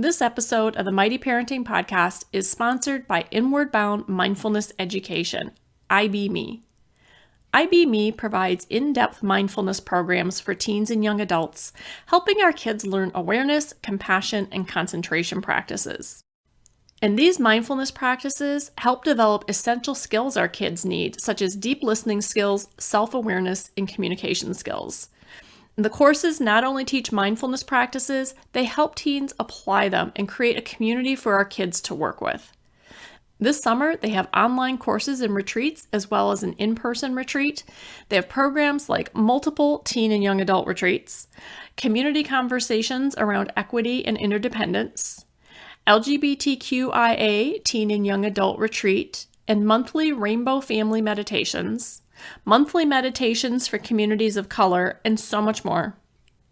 This episode of the Mighty Parenting Podcast is sponsored by Inward Bound Mindfulness Education, IBME. IBME provides in-depth mindfulness programs for teens and young adults, helping our kids learn awareness, compassion, and concentration practices. And these mindfulness practices help develop essential skills our kids need, such as deep listening skills, self-awareness, and communication skills. The courses not only teach mindfulness practices, they help teens apply them and create a community for our kids to work with. This summer, they have online courses and retreats, as well as an in-person retreat. They have programs like multiple teen and young adult retreats, community conversations around equity and interdependence, LGBTQIA teen and young adult retreat, and monthly rainbow family meditations, monthly meditations for communities of color, and so much more.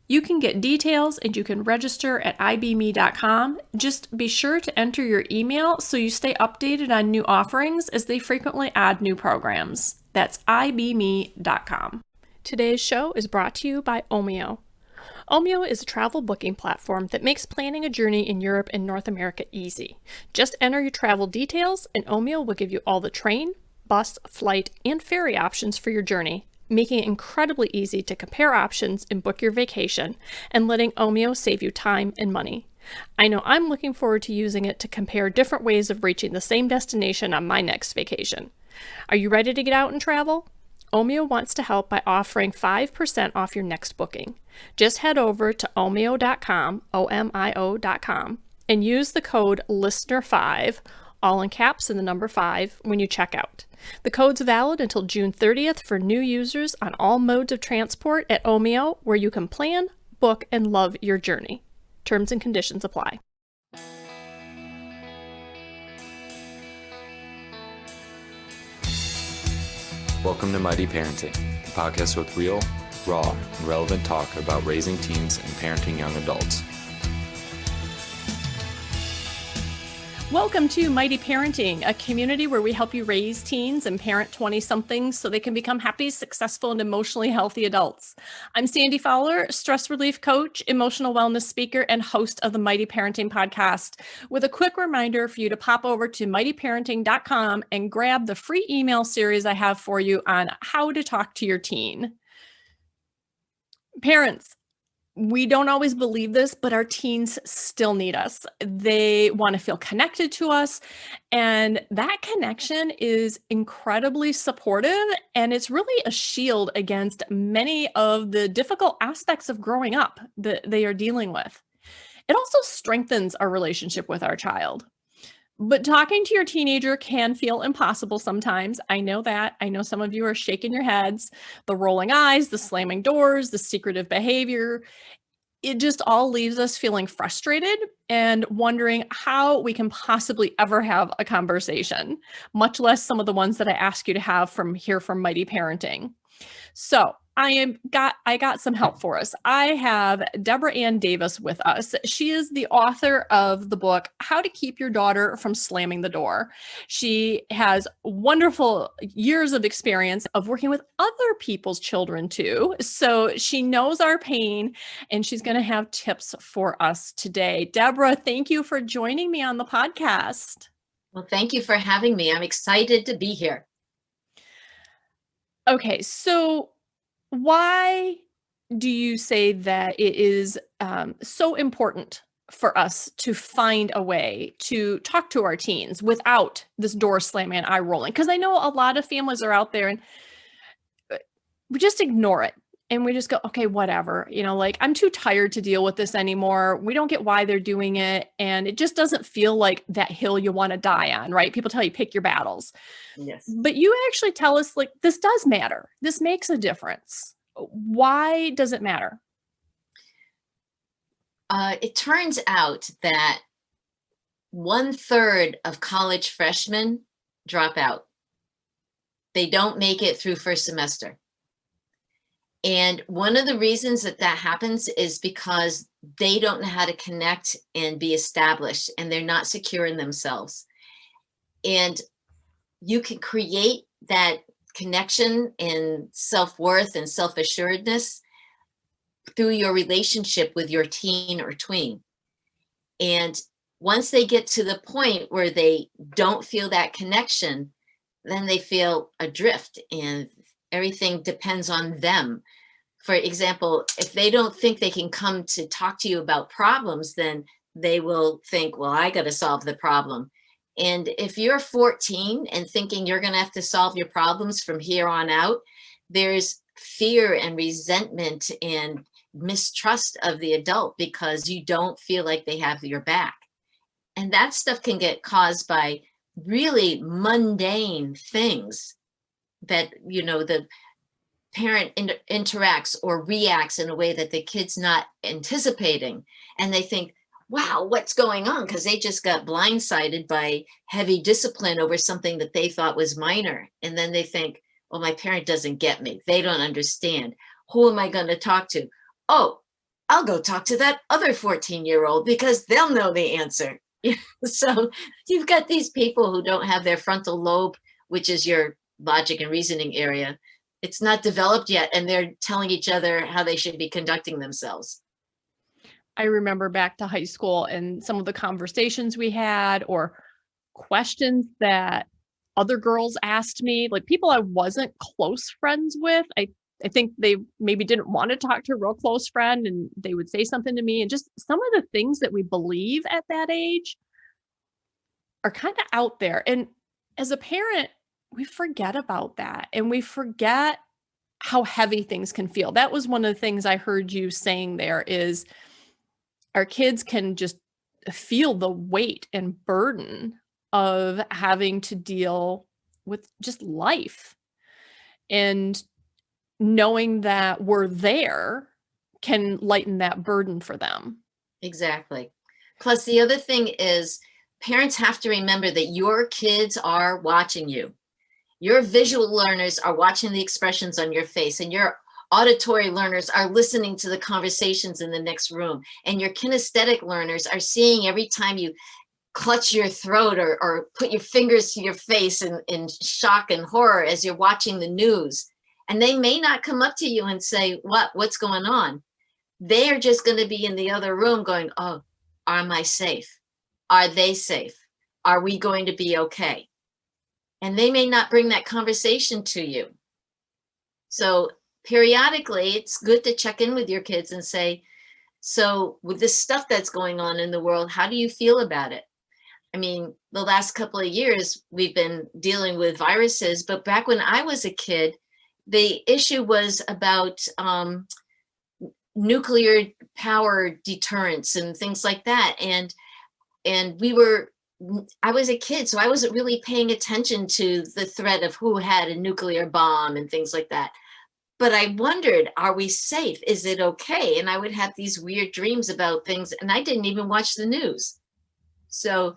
You can get details and you can register at ibme.com. Just be sure to enter your email so you stay updated on new offerings as they frequently add new programs. That's ibme.com. Today's show is brought to you by Omio. Omio is a travel booking platform that makes planning a journey in Europe and North America easy. Just enter your travel details and Omio will give you all the train, bus, flight, and ferry options for your journey, making it incredibly easy to compare options and book your vacation, and letting Omio save you time and money. I know I'm looking forward to using it to compare different ways of reaching the same destination on my next vacation. Are you ready to get out and travel? Omio wants to help by offering 5% off your next booking. Just head over to omio.com, omio.com, and use the code LISTENER5, all in caps and the number 5, when you check out. The code's valid until June 30th for new users on all modes of transport at Omio, where you can plan, book, and love your journey. Terms and conditions apply. Welcome to Mighty Parenting, the podcast with real, raw, and relevant talk about raising teens and parenting young adults. Welcome to Mighty Parenting, a community where we help you raise teens and parent 20-somethings so they can become happy, successful, and emotionally healthy adults. I'm Sandy Fowler, stress relief coach, emotional wellness speaker, and host of the Mighty Parenting Podcast, with a quick reminder for you to pop over to mightyparenting.com and grab the free email series I have for you on how to talk to your teen. Parents, we don't always believe this, but our teens still need us. They want to feel connected to us, and that connection is incredibly supportive, and it's really a shield against many of the difficult aspects of growing up that they are dealing with. It also strengthens our relationship with our child. But talking to your teenager can feel impossible sometimes. I know that. I know some of you are shaking your heads, the rolling eyes, the slamming doors, the secretive behavior. It just all leaves us feeling frustrated and wondering how we can possibly ever have a conversation, much less some of the ones that I ask you to have from Mighty Parenting. So I got some help for us. I have Deborah Ann Davis with us. She is the author of the book, How to Keep Your Daughter from Slamming the Door. She has wonderful years of experience of working with other people's children too. So she knows our pain and she's going to have tips for us today. Deborah, thank you for joining me on the podcast. Well, thank you for having me. I'm excited to be here. Okay, so why do you say that it is so important for us to find a way to talk to our teens without this door slamming and eye rolling? Because I know a lot of families are out there and we just ignore it. And we just go, okay, whatever, like I'm too tired to deal with this anymore. We don't get why they're doing it. And it just doesn't feel like that hill you want to die on, right? People tell you, pick your battles. Yes. But you actually tell us like, this does matter. This makes a difference. Why does it matter? It turns out that 1/3 of college freshmen drop out. They don't make it through first semester. And one of the reasons that happens is because they don't know how to connect and be established, and they're not secure in themselves. And you can create that connection and self-worth and self-assuredness through your relationship with your teen or tween. And once they get to the point where they don't feel that connection, then they feel adrift and everything depends on them. For example, if they don't think they can come to talk to you about problems, then they will think, well, I got to solve the problem. And if you're 14 and thinking you're going to have to solve your problems from here on out, there's fear and resentment and mistrust of the adult because you don't feel like they have your back. And that stuff can get caused by really mundane things that, the parent interacts or reacts in a way that the kid's not anticipating. And they think, wow, what's going on? Because they just got blindsided by heavy discipline over something that they thought was minor. And then they think, well, my parent doesn't get me. They don't understand. Who am I going to talk to? Oh, I'll go talk to that other 14-year-old because they'll know the answer. So you've got these people who don't have their frontal lobe, which is your logic and reasoning area. It's not developed yet, and they're telling each other how they should be conducting themselves. I remember back to high school and some of the conversations we had or questions that other girls asked me, like people I wasn't close friends with. I think they maybe didn't want to talk to a real close friend and they would say something to me, and just some of the things that we believe at that age are kind of out there. And as a parent, we forget about that and we forget how heavy things can feel. That was one of the things I heard you saying there is our kids can just feel the weight and burden of having to deal with just life. And knowing that we're there can lighten that burden for them. Exactly. Plus, the other thing is parents have to remember that your kids are watching you. Your visual learners are watching the expressions on your face, and your auditory learners are listening to the conversations in the next room. And your kinesthetic learners are seeing every time you clutch your throat or put your fingers to your face in shock and horror as you're watching the news. And they may not come up to you and say, what's going on? They're just going to be in the other room going, oh, am I safe? Are they safe? Are we going to be okay? And they may not bring that conversation to you. So periodically, it's good to check in with your kids and say, so with this stuff that's going on in the world, how do you feel about it? I mean, the last couple of years, we've been dealing with viruses, but back when I was a kid, the issue was about nuclear power deterrence and things like that. And I was a kid, so I wasn't really paying attention to the threat of who had a nuclear bomb and things like that. But I wondered, are we safe? Is it okay? And I would have these weird dreams about things, and I didn't even watch the news. So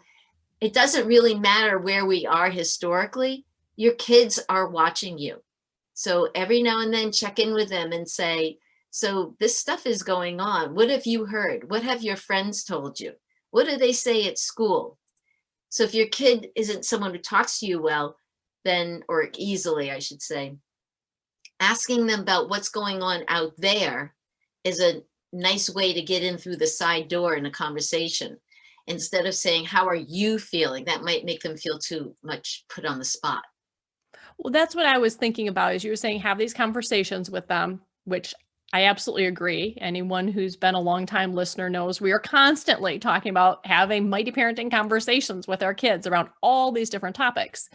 it doesn't really matter where we are historically. Your kids are watching you. So every now and then check in with them and say, so this stuff is going on. What have you heard? What have your friends told you? What do they say at school? So if your kid isn't someone who talks to you well, then, or easily, I should say, asking them about what's going on out there is a nice way to get in through the side door in a conversation. Instead of saying, how are you feeling? That might make them feel too much put on the spot. Well, that's what I was thinking about, as you were saying, have these conversations with them, which I absolutely agree. Anyone who's been a longtime listener knows we are constantly talking about having mighty parenting conversations with our kids around all these different topics.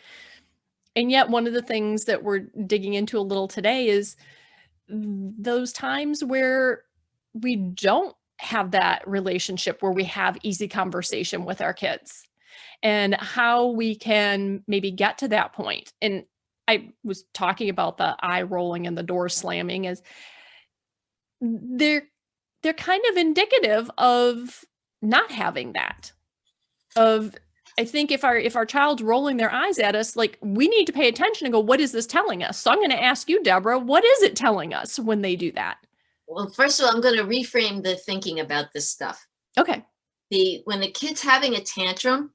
And yet one of the things that we're digging into a little today is those times where we don't have that relationship where we have easy conversation with our kids and how we can maybe get to that point. And I was talking about the eye rolling and the door slamming as they're kind of indicative of not having that. I think if our child's rolling their eyes at us, like we need to pay attention and go, what is this telling us? So I'm going to ask you, Deborah, what is it telling us when they do that? Well, first of all, I'm going to reframe the thinking about this stuff. Okay. When the kid's having a tantrum,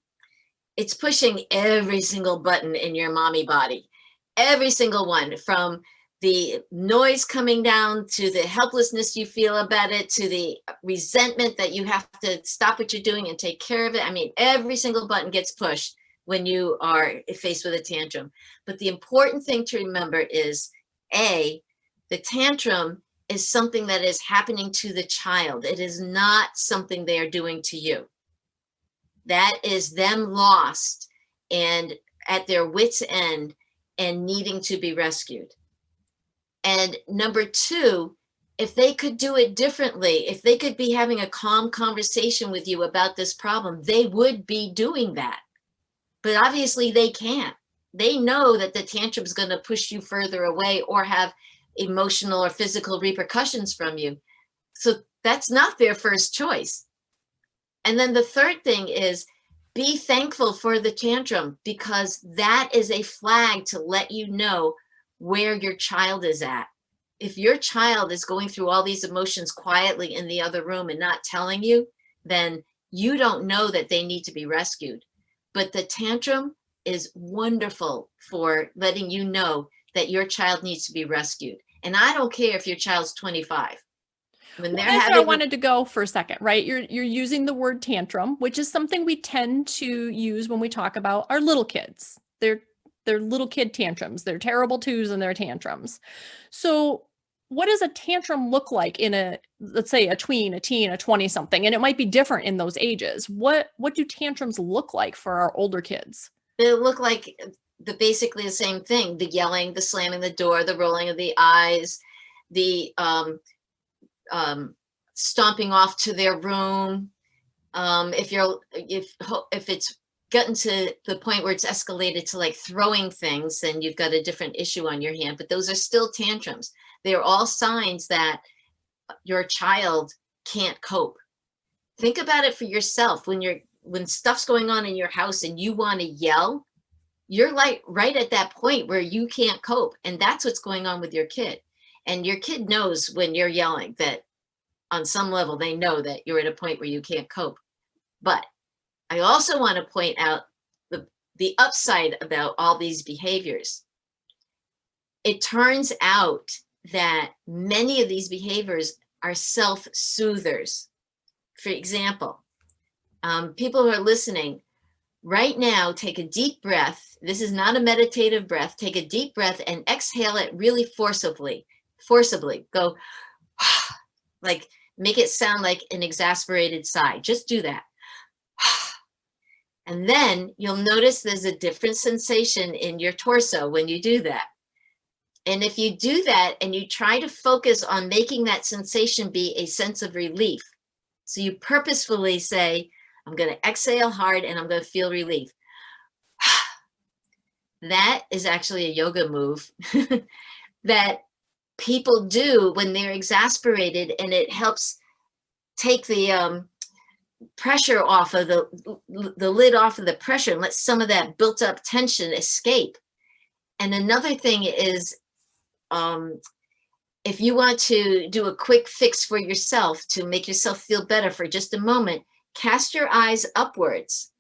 it's pushing every single button in your mommy body, every single one, from the noise coming down, to the helplessness you feel about it, to the resentment that you have to stop what you're doing and take care of it. I mean, every single button gets pushed when you are faced with a tantrum. But the important thing to remember is, A, the tantrum is something that is happening to the child. It is not something they are doing to you. That is them lost and at their wits' end and needing to be rescued. And number two, if they could do it differently, if they could be having a calm conversation with you about this problem, they would be doing that. But obviously they can't. They know that the tantrum is going to push you further away or have emotional or physical repercussions from you. So that's not their first choice. And then the third thing is, be thankful for the tantrum, because that is a flag to let you know where your child is at. If your child is going through all these emotions quietly in the other room and not telling you, then you don't know that they need to be rescued. But the tantrum is wonderful for letting you know that your child needs to be rescued. And I don't care if your child's 25. When they're That's where I having wanted to go for a second, right? You're using the word tantrum, which is something we tend to use when we talk about our little kids. They're little kid tantrums. They're terrible twos and they're tantrums. So what does a tantrum look like in a, let's say, a tween, a teen, a 20 something? And it might be different in those ages. What do tantrums look like for our older kids? they look like basically the same thing: the yelling, the slamming the door, the rolling of the eyes, the stomping off to their room. If it's gotten to the point where it's escalated to like throwing things, then you've got a different issue on your hand. But those are still tantrums. They are all signs that your child can't cope. Think about it for yourself. When stuff's going on in your house and you want to yell, you're like right at that point where you can't cope. And that's what's going on with your kid. And your kid knows when you're yelling that on some level, they know that you're at a point where you can't cope. But I also want to point out the upside about all these behaviors. It turns out that many of these behaviors are self-soothers. For example, people who are listening right now, take a deep breath. This is not a meditative breath. Take a deep breath and exhale it really forcibly. Go, like, make it sound like an exasperated sigh. Just do that. And then you'll notice there's a different sensation in your torso when you do that. And if you do that and you try to focus on making that sensation be a sense of relief, so you purposefully say, I'm going to exhale hard and I'm going to feel relief. That is actually a yoga move that people do when they're exasperated, and it helps take the pressure off of the lid off of the pressure and let some of that built up tension escape. And another thing is, if you want to do a quick fix for yourself to make yourself feel better for just a moment, cast your eyes upwards.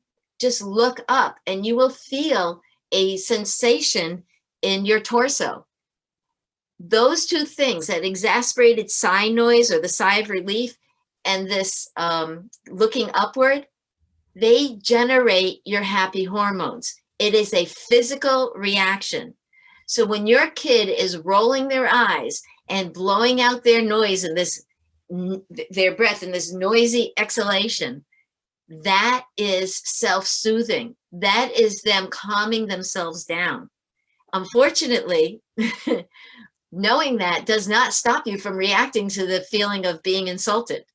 Just look up and you will feel a sensation in your torso. Those two things, that exasperated sigh noise or the sigh of relief and this looking upward, they generate your happy hormones. It is a physical reaction. So when your kid is rolling their eyes and blowing out their noise and their breath in this noisy exhalation, that is self-soothing. That is them calming themselves down. Unfortunately, knowing that does not stop you from reacting to the feeling of being insulted.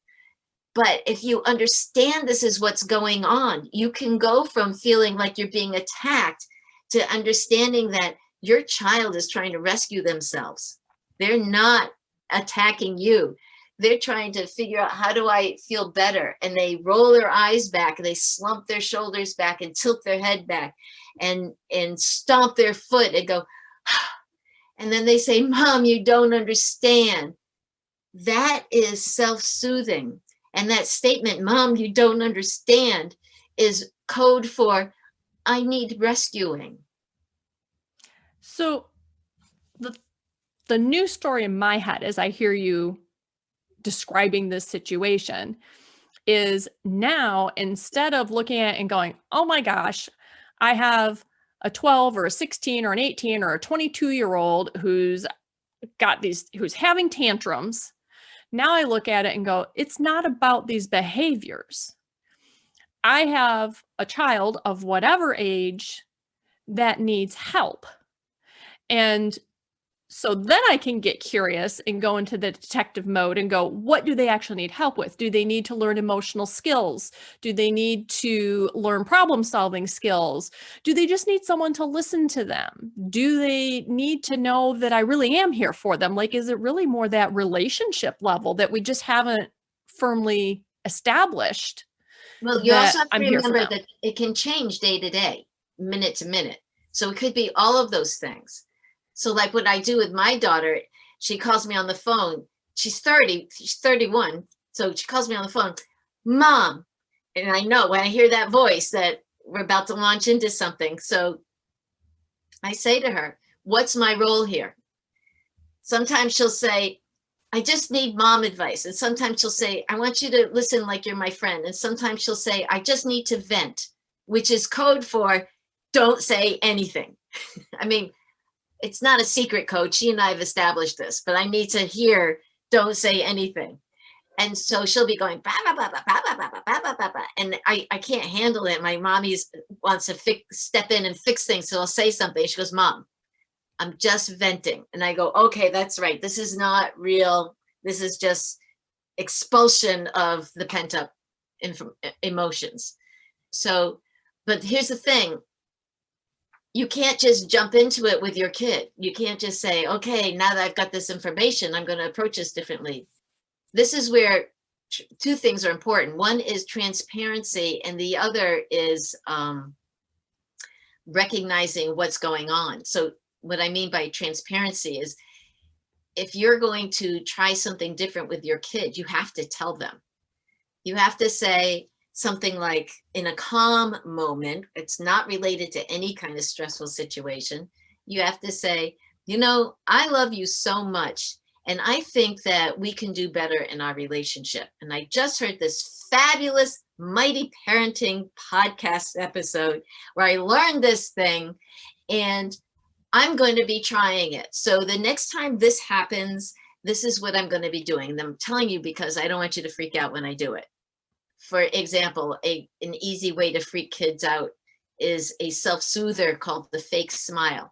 But if you understand this is what's going on, you can go from feeling like you're being attacked to understanding that your child is trying to rescue themselves. They're not attacking you. They're trying to figure out, how do I feel better? And they roll their eyes back, and they slump their shoulders back and tilt their head back and stomp their foot and go, and then they say, Mom, you don't understand. That is self-soothing. And that statement, Mom, you don't understand, is code for, I need rescuing. So the new story in my head as I hear you describing this situation is now, instead of looking at it and going, oh my gosh, I have a 12 or a 16 or an 18 or a 22-year-old who's having tantrums. Now I look at it and go, it's not about these behaviors. I have a child of whatever age that needs help. And so then I can get curious and go into the detective mode and go, what do they actually need help with? Do they need to learn emotional skills? Do they need to learn problem solving skills? Do they just need someone to listen to them? Do they need to know that I really am here for them? Like, is it really more that relationship level that we just haven't firmly established? Well, you also have to I'm here for remember them. that it can change day to day, minute to minute. So it could be all of those things. So like what I do with my daughter, she calls me on the phone. She's 30, she's 31. So she calls me on the phone, Mom. And I know when I hear that voice that we're about to launch into something. So I say to her, what's my role here? Sometimes she'll say, I just need mom advice. And sometimes she'll say, I want you to listen like you're my friend. And sometimes she'll say, I just need to vent, which is code for don't say anything. I mean, it's not a secret code. She and I have established this, but I need to hear, don't say anything. And so she'll be going, bah, bah, bah, bah, bah, bah, bah, bah, bah, bah, bah. And I can't handle it. My mommy wants to step in and fix things. So I'll say something. She goes, Mom, I'm just venting. And I go, okay, that's right. This is not real. This is just expulsion of the pent up emotions. So, but here's the thing. You can't just jump into it with your kid. You can't just say, okay, now that I've got this information, I'm going to approach this differently. This is where two things are important. One is transparency, and the other is recognizing what's going on. So what I mean by transparency is if you're going to try something different with your kid, you have to tell them. You have to say something like, in a calm moment, it's not related to any kind of stressful situation. You have to say, you know, I love you so much. And I think that we can do better in our relationship. And I just heard this fabulous Mighty Parenting podcast episode where I learned this thing, and I'm going to be trying it. So the next time this happens, this is what I'm going to be doing. And I'm telling you because I don't want you to freak out when I do it. For example, an easy way to freak kids out is a self-soother called the fake smile.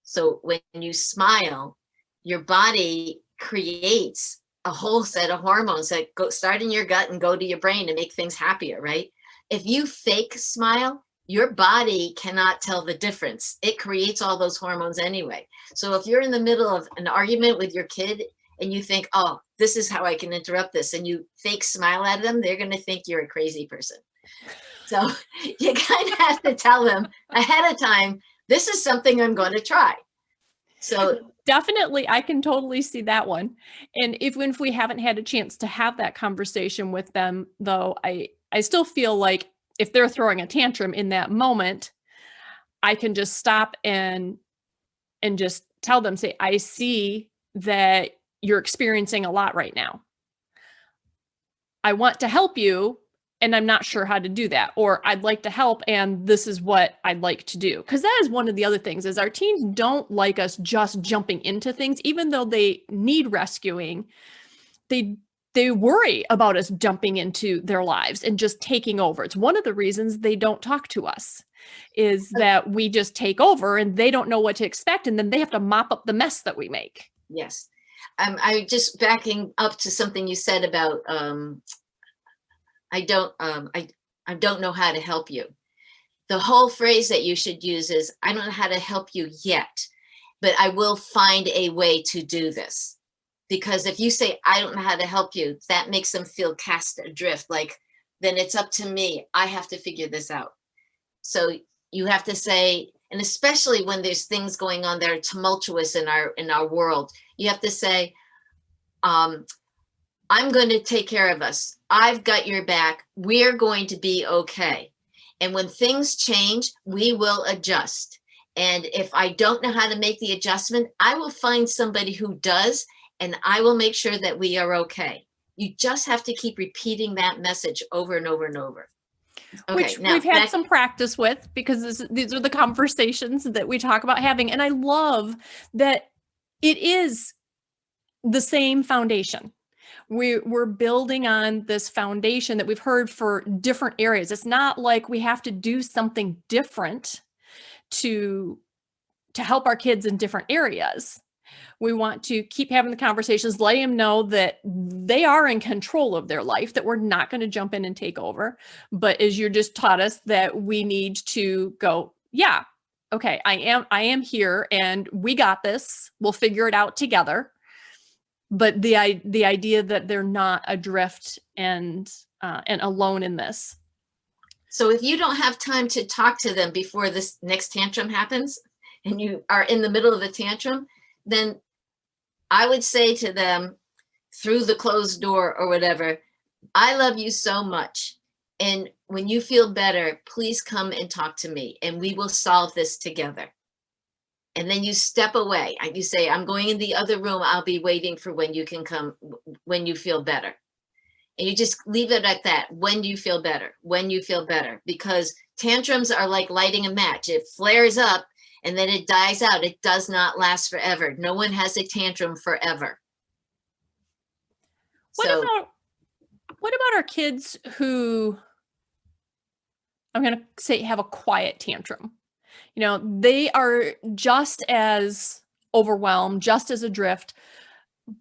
So when you smile, your body creates a whole set of hormones that start in your gut and go to your brain and make things happier, right? If you fake smile, your body cannot tell the difference. It creates all those hormones anyway. So if you're in the middle of an argument with your kid and you think, oh, this is how I can interrupt this, and you fake smile at them, they're going to think you're a crazy person. So you kind of have to tell them ahead of time, this is something I'm going to try. So definitely, I can totally see that one. And even if we haven't had a chance to have that conversation with them, though, I still feel like if they're throwing a tantrum in that moment, I can just stop and just tell them, say, I see that you're experiencing a lot right now. I want to help you, and I'm not sure how to do that. Or I'd like to help, and this is what I'd like to do. Because that is one of the other things, is our teens don't like us just jumping into things, even though they need rescuing. They worry about us jumping into their lives and just taking over. It's one of the reasons they don't talk to us, is that we just take over and they don't know what to expect. And then they have to mop up the mess that we make. Yes. I just backing up to something you said about, I don't know how to help you. The whole phrase that you should use is, I don't know how to help you yet, but I will find a way to do this. Because if you say, I don't know how to help you, that makes them feel cast adrift. Like, then it's up to me. I have to figure this out. So you have to say, and especially when there's things going on that are tumultuous in our world, you have to say, I'm going to take care of us. I've got your back. We're going to be okay. And when things change, we will adjust. And if I don't know how to make the adjustment, I will find somebody who does, and I will make sure that we are okay. You just have to keep repeating that message over and over and over. Okay, Which now we've had some practice with, because these are the conversations that we talk about having. And I love that it is the same foundation. We're building on this foundation that we've heard for different areas. It's not like we have to do something different to help our kids in different areas. We want to keep having the conversations, letting them know that they are in control of their life, that we're not going to jump in and take over. But as you just taught us, that we need to go, yeah, okay, I am here and we got this. We'll figure it out together. But the idea that they're not adrift and alone in this. So if you don't have time to talk to them before this next tantrum happens, and you are in the middle of the tantrum, then I would say to them through the closed door or whatever, I love you so much. And when you feel better, please come and talk to me and we will solve this together. And then you step away. You say, I'm going in the other room. I'll be waiting for when you can come, when you feel better. And you just leave it at that. When do you feel better? When you feel better? Because tantrums are like lighting a match. It flares up and then it dies out. It does not last forever. No one has a tantrum forever. What about our kids who, I'm going to say, have a quiet tantrum? You know, they are just as overwhelmed, just as adrift,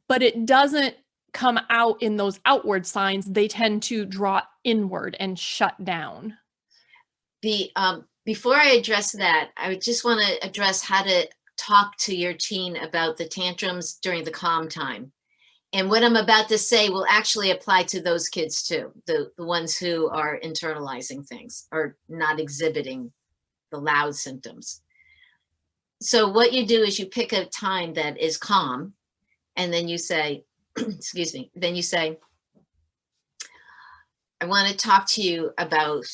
but it doesn't come out in those outward signs. They tend to draw inward and shut down. Before I address that, I would just want to address how to talk to your teen about the tantrums during the calm time. And what I'm about to say will actually apply to those kids too, the ones who are internalizing things or not exhibiting the loud symptoms. So what you do is you pick a time that is calm, and then you say, excuse me, then you say, I want to talk to you about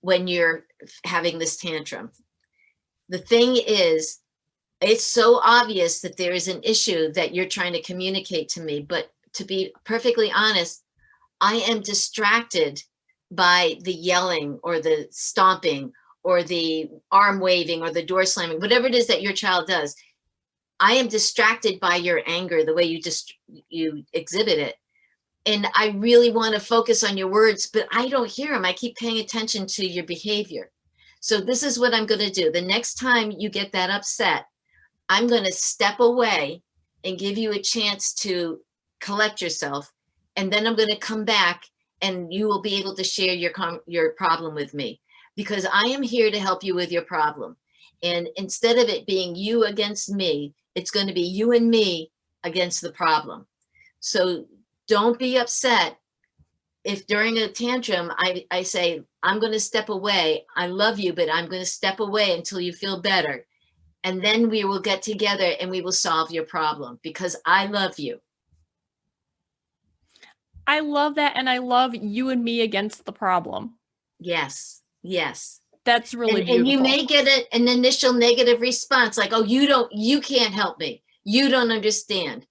when you're having this tantrum. The thing is, it's so obvious that there is an issue that you're trying to communicate to me, but to be perfectly honest, I am distracted by the yelling or the stomping or the arm waving or the door slamming, whatever it is that your child does. I am distracted by your anger, the way you exhibit it. And I really want to focus on your words, but I don't hear them. I keep paying attention to your behavior. So this is what I'm going to do. The next time you get that upset, I'm going to step away and give you a chance to collect yourself. And then I'm going to come back and you will be able to share your problem with me, because I am here to help you with your problem. And instead of it being you against me, it's going to be you and me against the problem. So don't be upset if during a tantrum, I say, I'm going to step away. I love you, but I'm going to step away until you feel better. And then we will get together and we will solve your problem because I love you. I love that. And I love you and me against the problem. Yes. Yes. That's really beautiful. And you may get an initial negative response like, oh, you can't help me. You don't understand.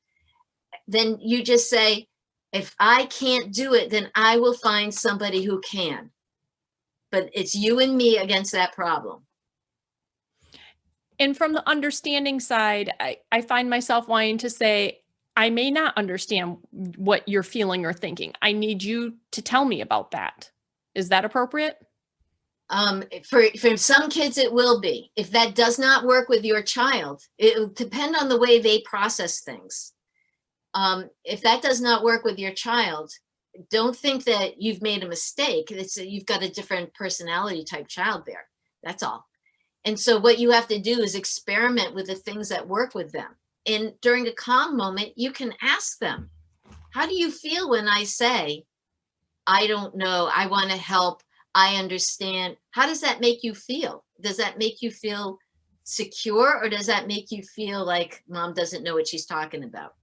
Then you just say, if I can't do it, then I will find somebody who can. But it's you and me against that problem. And from the understanding side, I find myself wanting to say, I may not understand what you're feeling or thinking. I need you to tell me about that. Is that appropriate? For some kids, it will be. If that does not work with your child, it will depend on the way they process things. If that does not work with your child, don't think that you've made a mistake. You've got a different personality type child there. That's all. And so what you have to do is experiment with the things that work with them. And during a calm moment, you can ask them, how do you feel when I say, I don't know, I want to help, I understand? How does that make you feel? Does that make you feel secure, or does that make you feel like mom doesn't know what she's talking about?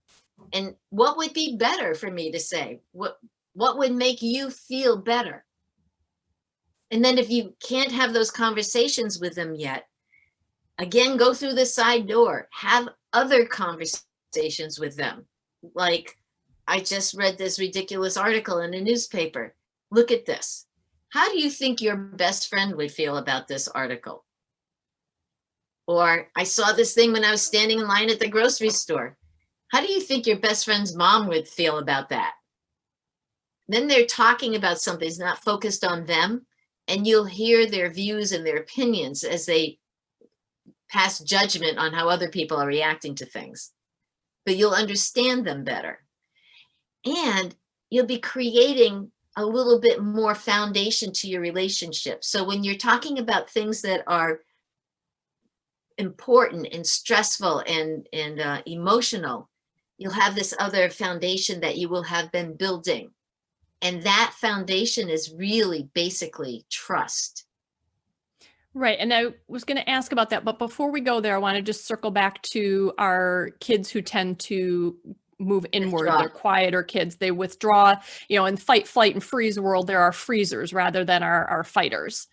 And what would be better for me to say? What would make you feel better? And then if you can't have those conversations with them yet, Again, go through the side door, have other conversations with them. Like, I just read this ridiculous article in a newspaper. Look at this. How do you think your best friend would feel about this article? Or I saw this thing when I was standing in line at the grocery store. How do you think your best friend's mom would feel about that? Then they're talking about something that's not focused on them, and you'll hear their views and their opinions as they pass judgment on how other people are reacting to things. But you'll understand them better. And you'll be creating a little bit more foundation to your relationship. So when you're talking about things that are important and stressful and emotional, you'll have this other foundation that you will have been building. And that foundation is really basically trust. Right. And I was going to ask about that. But before we go there, I want to just circle back to our kids who tend to move inward. Withdraw. They're quieter kids. They withdraw, in fight, flight, and freeze world, there are freezers rather than our fighters.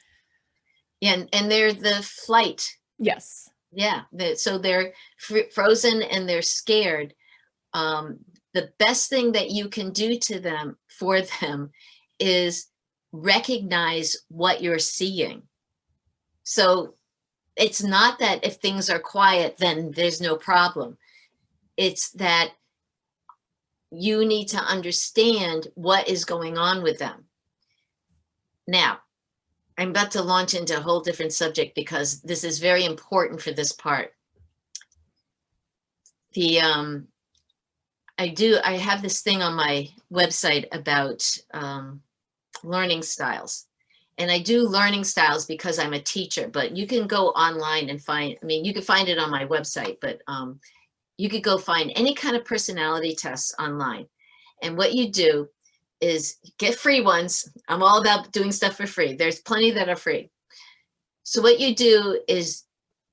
And they're the flight. Yes. Yeah. So they're frozen and they're scared. The best thing that you can do for them is recognize what you're seeing. So it's not that if things are quiet, then there's no problem. It's that you need to understand what is going on with them. Now, I'm about to launch into a whole different subject because this is very important for this part. I have this thing on my website about learning styles. And I do learning styles because I'm a teacher, but you can go online and you can find it on my website, but you could go find any kind of personality tests online. And what you do is get free ones. I'm all about doing stuff for free. There's plenty that are free. So what you do is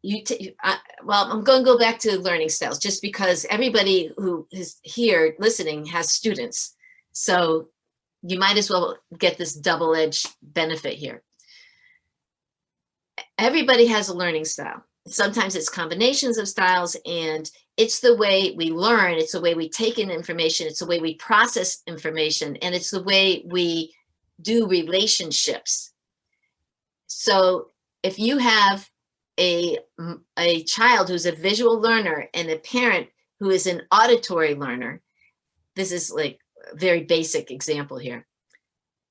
I'm going to go back to learning styles just because everybody who is here listening has students. So you might as well get this double-edged benefit here. Everybody has a learning style. Sometimes it's combinations of styles, and it's the way we learn. It's the way we take in information. It's the way we process information, and it's the way we do relationships. So if you have a child who's a visual learner and a parent who is an auditory learner, this is like a very basic example here.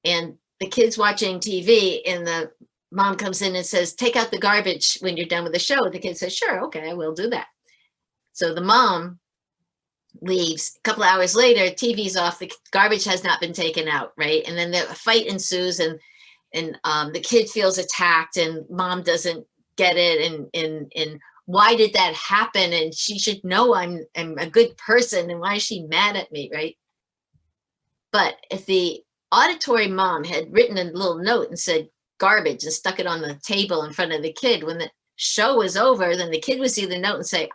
And the kid's watching TV and the mom comes in and says, take out the garbage when you're done with the show. The kid says, sure, okay, I will do that. So the mom leaves. A couple of hours later, TV's off, the garbage has not been taken out, right? And then the fight ensues and the kid feels attacked and mom doesn't get it. And why did that happen? And she should know I'm a good person. And why is she mad at me, right? But if the auditory mom had written a little note and said garbage and stuck it on the table in front of the kid, when the show was over, then the kid would see the note and say,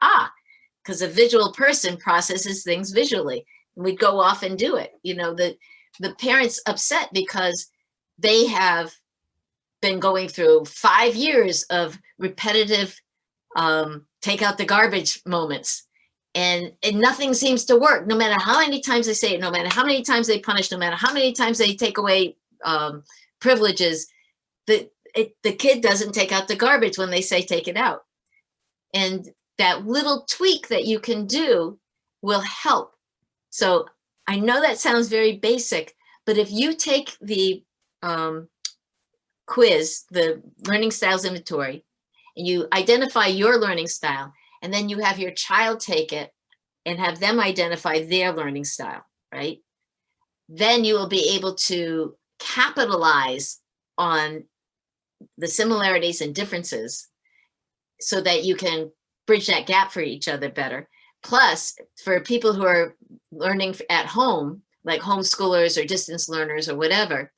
because a visual person processes things visually. And we'd go off and do it. The parent's upset because they have been going through 5 years of repetitive take out the garbage moments. And nothing seems to work, no matter how many times they say it, no matter how many times they punish, no matter how many times they take away privileges, the kid doesn't take out the garbage when they say take it out. And that little tweak that you can do will help. So I know that sounds very basic, but if you take the quiz, the learning styles inventory, and you identify your learning style, and then you have your child take it and have them identify their learning style, right? Then you will be able to capitalize on the similarities and differences so that you can bridge that gap for each other better. Plus, for people who are learning at home, like homeschoolers or distance learners or whatever,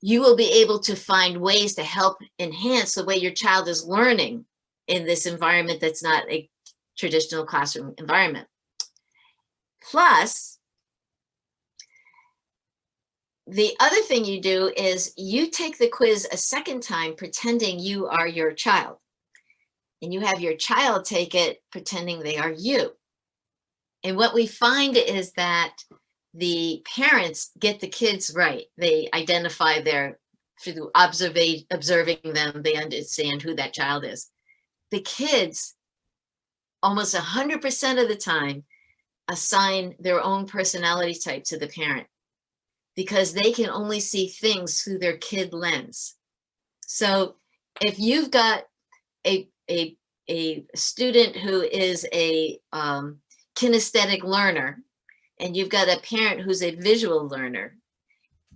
you will be able to find ways to help enhance the way your child is learning in this environment that's not a traditional classroom environment. Plus, the other thing you do is you take the quiz a second time pretending you are your child. and you have your child take it pretending they are you. And what we find is that the parents get the kids right. They identify through observing them, they understand who that child is. The kids, almost 100% of the time, assign their own personality type to the parent because they can only see things through their kid lens. So if you've got a student who is a kinesthetic learner, and you've got a parent who's a visual learner,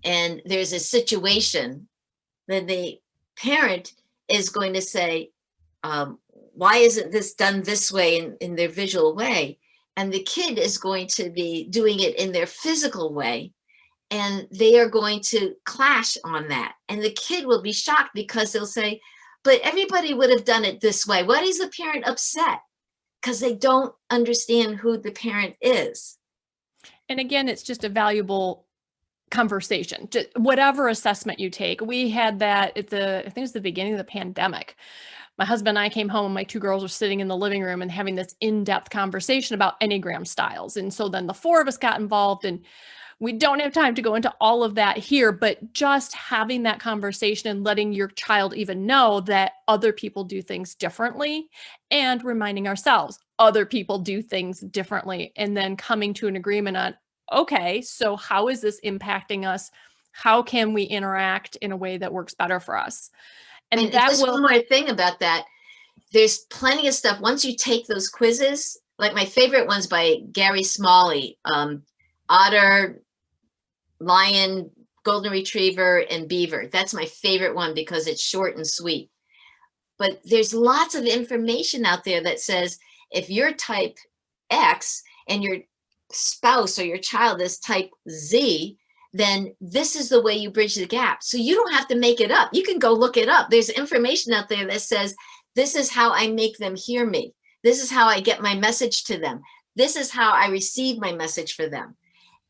and there's a situation, then the parent is going to say, why isn't this done this way in their visual way? And the kid is going to be doing it in their physical way, and they are going to clash on that. And the kid will be shocked because they'll say, but everybody would have done it this way. Why is the parent upset? Because they don't understand who the parent is. And again, it's just a valuable conversation. Just whatever assessment you take. We had that at I think it was the beginning of the pandemic. My husband and I came home and my two girls were sitting in the living room and having this in-depth conversation about Enneagram styles. And so then the four of us got involved, and we don't have time to go into all of that here, but just having that conversation and letting your child even know that other people do things differently, and reminding ourselves other people do things differently, and then coming to an agreement on, okay, so how is this impacting us? How can we interact in a way that works better for us? And that just one more thing about that. There's plenty of stuff. Once you take those quizzes, like my favorite one's by Gary Smalley, Otter, Lion, Golden Retriever, and Beaver. That's my favorite one because it's short and sweet. But there's lots of information out there that says if you're type X and your spouse or your child is type Z, then this is the way you bridge the gap. So you don't have to make it up. You can go look it up. There's information out there that says, this is how I make them hear me. This is how I get my message to them. This is how I receive my message for them.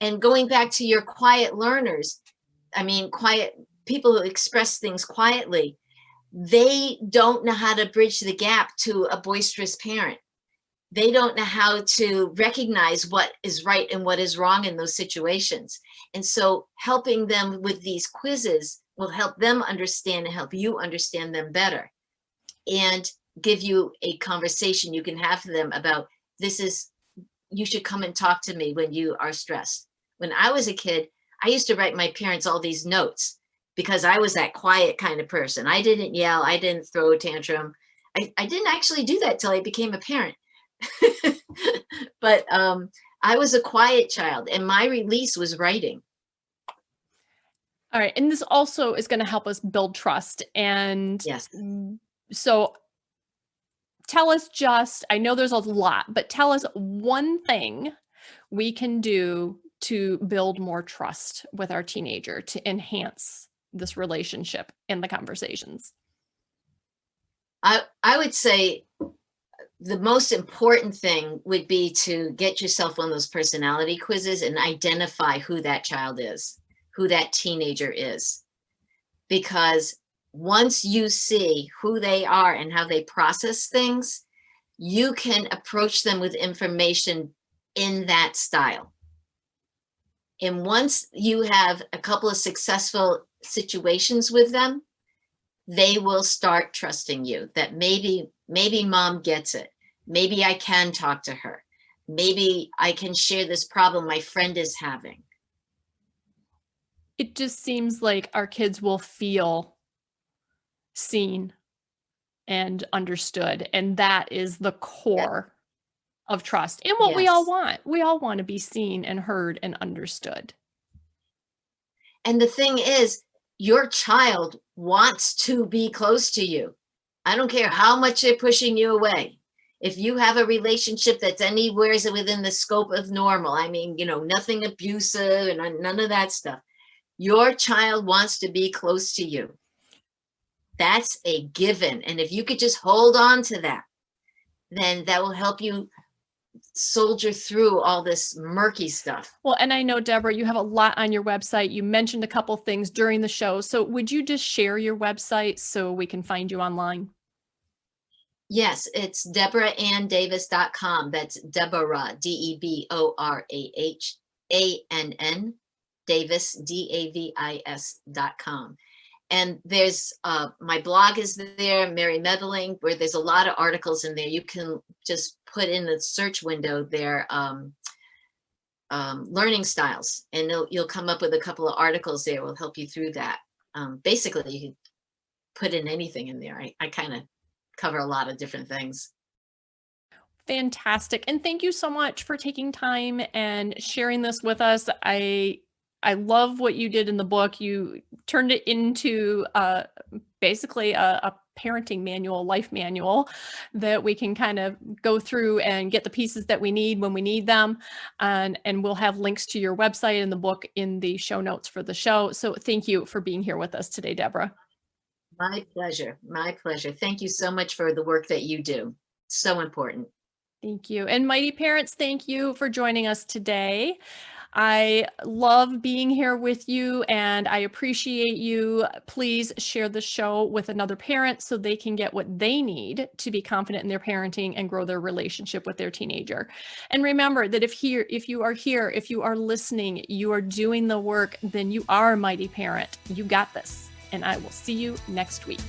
And going back to your quiet learners, I mean, quiet people who express things quietly, they don't know how to bridge the gap to a boisterous parent. They don't know how to recognize what is right and what is wrong in those situations. And so helping them with these quizzes will help them understand and help you understand them better, and give you a conversation you can have for them about, you should come and talk to me when you are stressed. When I was a kid, I used to write my parents all these notes because I was that quiet kind of person. I didn't yell. I didn't throw a tantrum. I didn't actually do that till I became a parent. But I was a quiet child, and my release was writing. All right. And this also is going to help us build trust. And yes. So tell us I know there's a lot, but tell us one thing we can do to build more trust with our teenager to enhance this relationship in the conversations. I would say the most important thing would be to get yourself on those personality quizzes and identify who that child is, who that teenager is. Because once you see who they are and how they process things, you can approach them with information in that style. And once you have a couple of successful situations with them, they will start trusting you that maybe mom gets it. Maybe I can talk to her. Maybe I can share this problem my friend is having. It just seems like our kids will feel seen and understood. And that is the core of trust and what we all want. We all want to be seen and heard and understood. And the thing is, your child wants to be close to you. I don't care how much they're pushing you away. If you have a relationship that's anywhere within the scope of normal, I mean, nothing abusive and none of that stuff, your child wants to be close to you. That's a given. And if you could just hold on to that, then that will help you soldier through all this murky stuff. Well, and I know, Deborah, you have a lot on your website. You mentioned a couple things during the show. So would you just share your website so we can find you online? Yes, it's DeborahAnnDavis.com. That's Deborah, DeborahAnn, Davis, Davis.com. And there's my blog is there, Mary Meddling, where there's a lot of articles in there. You can just put in the search window there, learning styles, and you'll come up with a couple of articles there. Will help you through that. Basically, you can put in anything in there. I kind of cover a lot of different things. Fantastic. And thank you so much for taking time and sharing this with us. I love what you did in the book. You turned it into basically a parenting manual, life manual that we can kind of go through and get the pieces that we need when we need them. And we'll have links to your website and the book in the show notes for the show. So thank you for being here with us today, Deborah. My pleasure. My pleasure. Thank you so much for the work that you do. So important. Thank you. And Mighty Parents, thank you for joining us today. I love being here with you and I appreciate you. Please share the show with another parent so they can get what they need to be confident in their parenting and grow their relationship with their teenager. And remember that if you are listening, you are doing the work, then you are a mighty parent. You got this. And I will see you next week.